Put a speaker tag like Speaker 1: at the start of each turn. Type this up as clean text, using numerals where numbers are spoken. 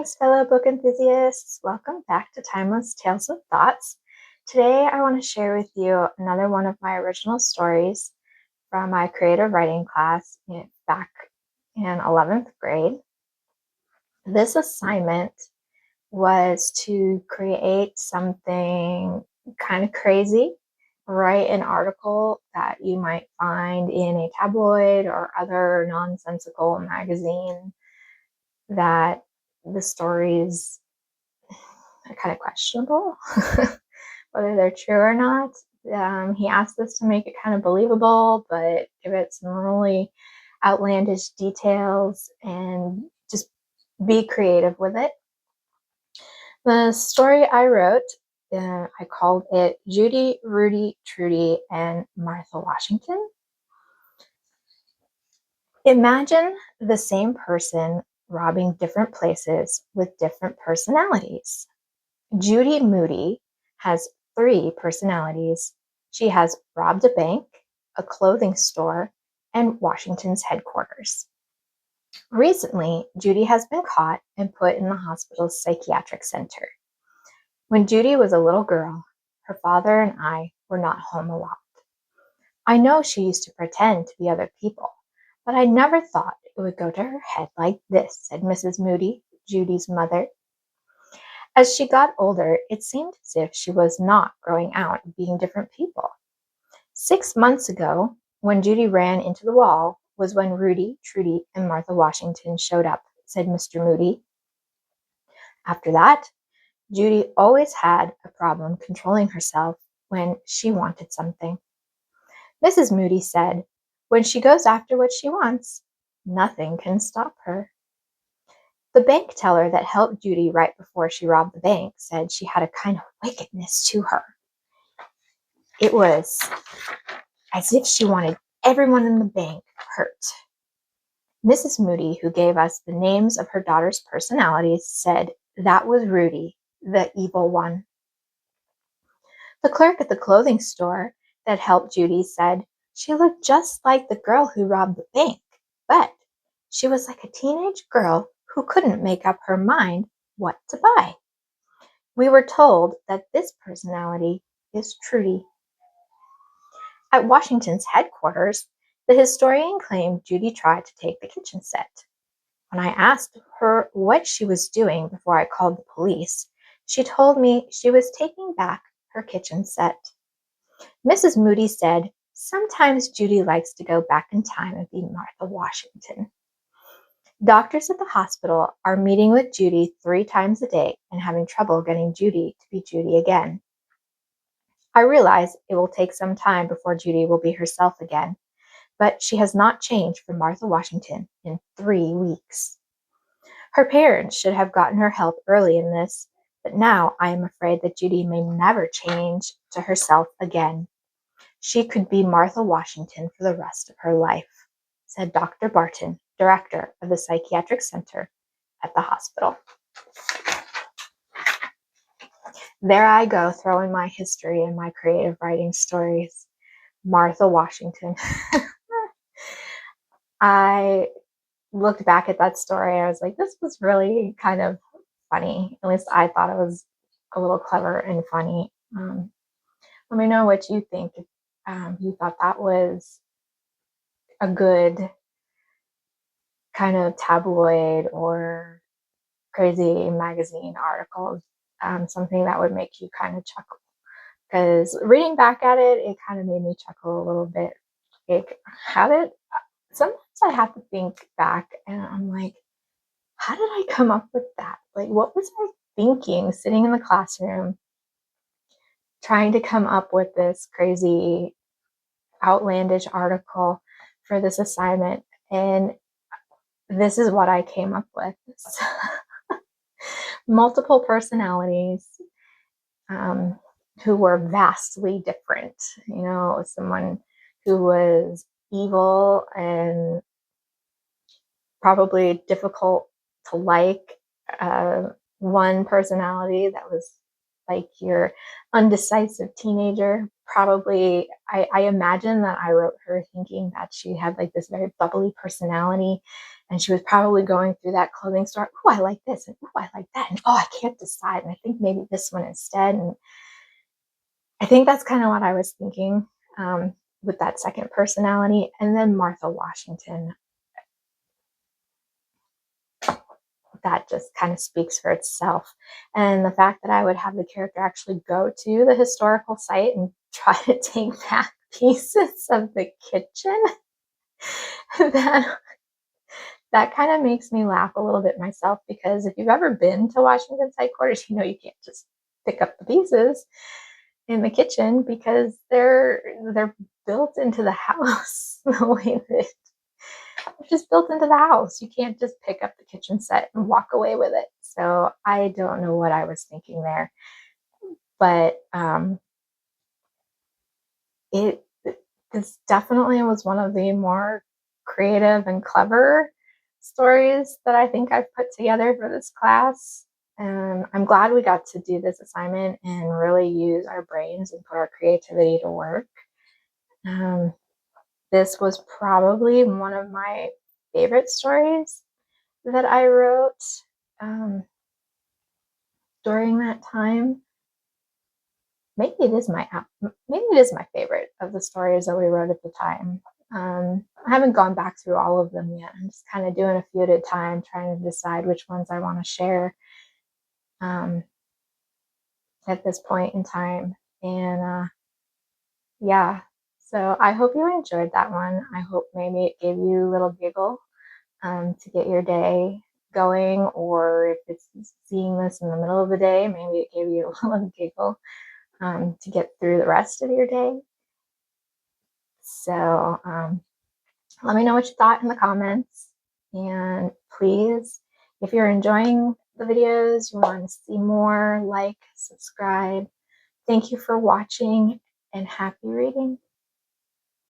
Speaker 1: Greetings, fellow book enthusiasts. Welcome back to Timeless Tales of Thoughts. Today, I want to share with you another one of my original stories from my creative writing class back in 11th grade. This assignment was to create something kind of crazy, write an article that you might find in a tabloid or other nonsensical magazine that the stories are kind of questionable, whether they're true or not. He asked us to make it kind of believable, but give it some really outlandish details and just be creative with it. The story I wrote, I called it Judy, Rudy, Trudy, and Martha Washington. Imagine the same person robbing different places with different personalities. Judy Moody has 3 personalities. She has robbed a bank, a clothing store, and Washington's headquarters. Recently, Judy has been caught and put in the hospital's psychiatric center. When Judy was a little girl, her father and I were not home a lot. I know she used to pretend to be other people, but I never thought it would go to her head like this, said Mrs. Moody, Judy's mother. As she got older, it seemed as if she was not growing out and being different people. 6 months ago, when Judy ran into the wall, was when Rudy, Trudy, and Martha Washington showed up, said Mr. Moody. After that, Judy always had a problem controlling herself when she wanted something. Mrs. Moody said, when she goes after what she wants, nothing can stop her. The bank teller that helped Judy right before she robbed the bank said she had a kind of wickedness to her. It was as if she wanted everyone in the bank hurt. Mrs. Moody, who gave us the names of her daughter's personalities, said that was Rudy, the evil one. The clerk at the clothing store that helped Judy said she looked just like the girl who robbed the bank, but she was like a teenage girl who couldn't make up her mind what to buy. We were told that this personality is Trudy. At Washington's headquarters, the historian claimed Judy tried to take the kitchen set. When I asked her what she was doing before I called the police, she told me she was taking back her kitchen set. Mrs. Moody said, sometimes Judy likes to go back in time and be Martha Washington. Doctors at the hospital are meeting with Judy 3 times a day and having trouble getting Judy to be Judy again. I realize it will take some time before Judy will be herself again, but she has not changed from Martha Washington in 3 weeks. Her parents should have gotten her help early in this, but now I am afraid that Judy may never change to herself again. She could be Martha Washington for the rest of her life, said Dr. Barton, director of the psychiatric center at the hospital. There I go, throwing my history and my creative writing stories. Martha Washington. I looked back at that story and I was like, this was really kind of funny. At least I thought it was a little clever and funny. Let me know what you think. If you thought that was a good kind of tabloid or crazy magazine article, something that would make you kind of chuckle. Because reading back at it, it kind of made me chuckle a little bit. Like, sometimes I have to think back and I'm like, how did I come up with that? Like, what was I thinking sitting in the classroom trying to come up with this crazy, outlandish article for this assignment? And this is what I came up with. Multiple personalities who were vastly different. You know, someone who was evil and probably difficult to like. One personality that was like your undecisive teenager. Probably, I imagine that I wrote her thinking that she had like this very bubbly personality And she was probably going through that clothing store. Oh, I like this. And oh, I like that. And oh, I can't decide. And I think maybe this one instead. And I think that's kind of what I was thinking with that second personality. And then Martha Washington, that just kind of speaks for itself. And the fact that I would have the character actually go to the historical site and try to take back pieces of the kitchen, that that kind of makes me laugh a little bit myself, because if you've ever been to Washington's headquarters, you know you can't just pick up the pieces in the kitchen because they're built into the house the way that they're just built into the house. You can't just pick up the kitchen set and walk away with it. So I don't know what I was thinking there, but it this definitely was one of the more creative and clever stories that I think I've put together for this class. And I'm glad we got to do this assignment and really use our brains and put our creativity to work. This was probably one of my favorite stories that I wrote during that time. Maybe it is my favorite of the stories that we wrote at the time. I haven't gone back through all of them yet. I'm just kind of doing a few at a time, trying to decide which ones I want to share at this point in time. And yeah, so I hope you enjoyed that one. I hope maybe it gave you a little giggle to get your day going, or if it's seeing this in the middle of the day, maybe it gave you a little giggle to get through the rest of your day. So let me know what you thought in the comments. And please, if you're enjoying the videos, you want to see more, like, subscribe. Thank you for watching, and happy reading.